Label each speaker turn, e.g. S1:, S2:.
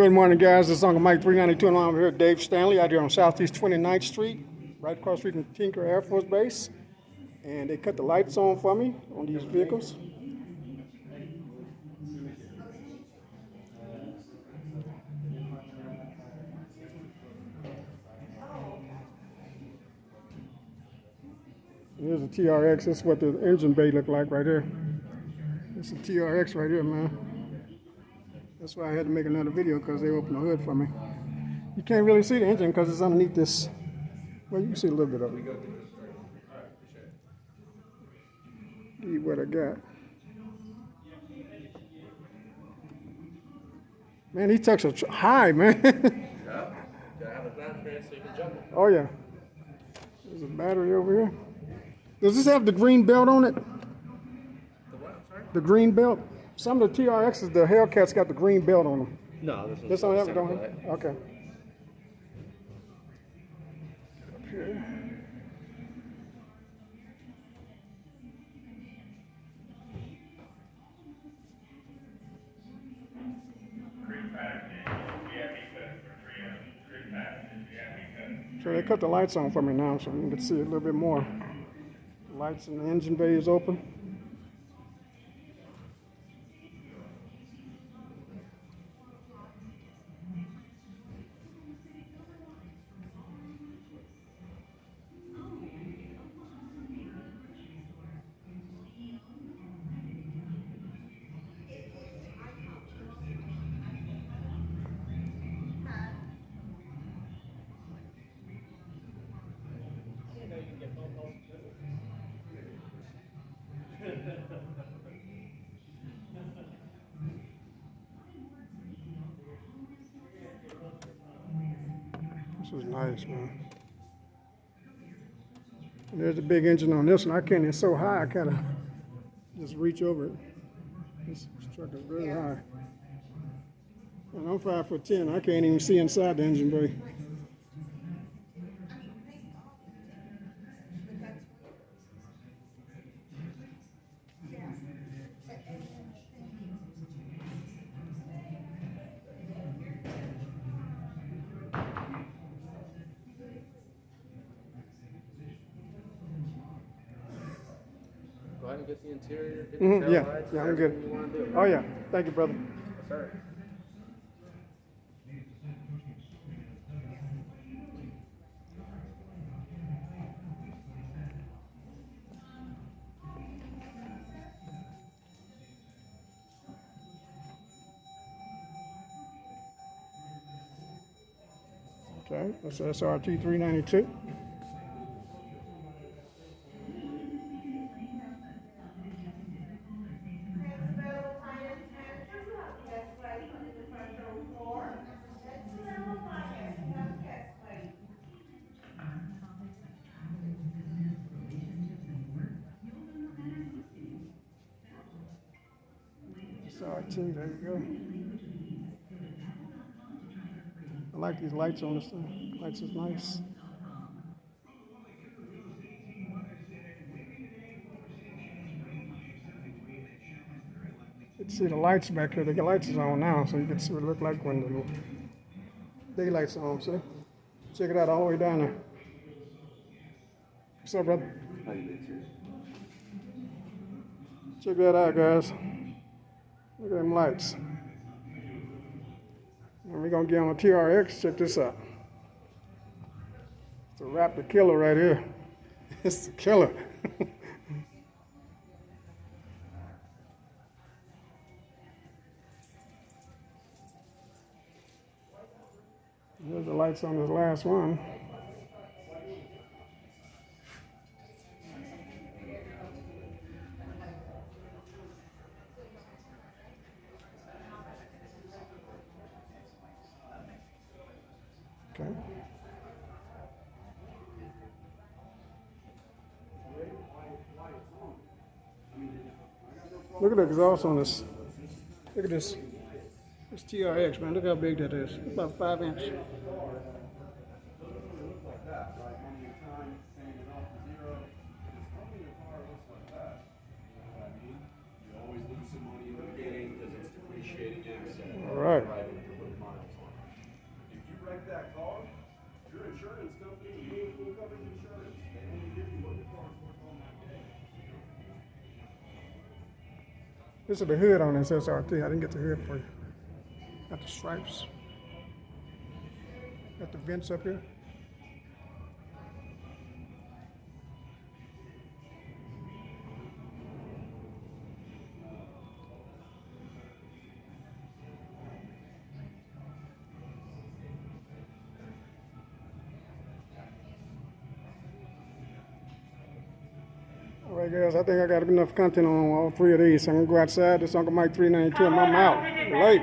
S1: Good morning, guys. This is Uncle Mike 392, and I'm here with Dave Stanley out here on Southeast 29th Street, right across the street from Tinker Air Force Base. And they cut the lights on for me on these vehicles. Here's a TRX. This is what the engine bay look like right here. It's a TRX right here, man. That's why I had to make another video, because they opened the hood for me. You can't really see the engine because it's underneath this. Well, you can see a little bit of it. See what I got. Man, these trucks are high, man.
S2: Yeah, gotta have a ground clearance so you can jump it.
S1: Oh, yeah. There's a battery over here. Does this have the green belt on it?
S2: The what? I'm sorry?
S1: The green belt? Some of the TRXs, the Hellcats got the green belt on them.
S2: No, this one's
S1: This don't have it, don't
S2: separate.
S1: it? Okay. Up here. So they cut the lights on for me now, so you can see a little bit more. The lights in the engine bay is open. This is nice, man. And there's a big engine on this one. I can't, it's so high, I gotta just reach over it. This truck is very high. And I'm 5'10". I can't even see inside the engine bay.
S2: Go ahead and get the interior, get the tail
S1: Yeah,
S2: lights,
S1: yeah, I'm
S2: everything
S1: good.
S2: you want to do.
S1: Oh, yeah. Thank you, brother.
S2: Yes, sir.
S1: Okay, that's SRT 392. SRT, there you go. I like these lights on this thing. Lights is nice. You can see the lights back here. The lights is on now, so you can see what it look like when the daylight's on. See? Check it out all the way down there. What's up, brother?
S2: How you doing, sir?
S1: Check that out, guys. Look at them lights. And we're gonna get on a TRX. Check this out. It's a Raptor killer right here. It's the killer. There's the lights on this last one. Okay. Look at the exhaust on this. Look at this. This TRX, man. Look how big that is. It's about 5 inch. All right. This is the hood on this SRT. I didn't get the hood for you. Got the stripes. Got the vents up here. All right, guys, I think I got enough content on all three of these. So I'm gonna go outside. This Uncle Mike 392, and I'm out. Late.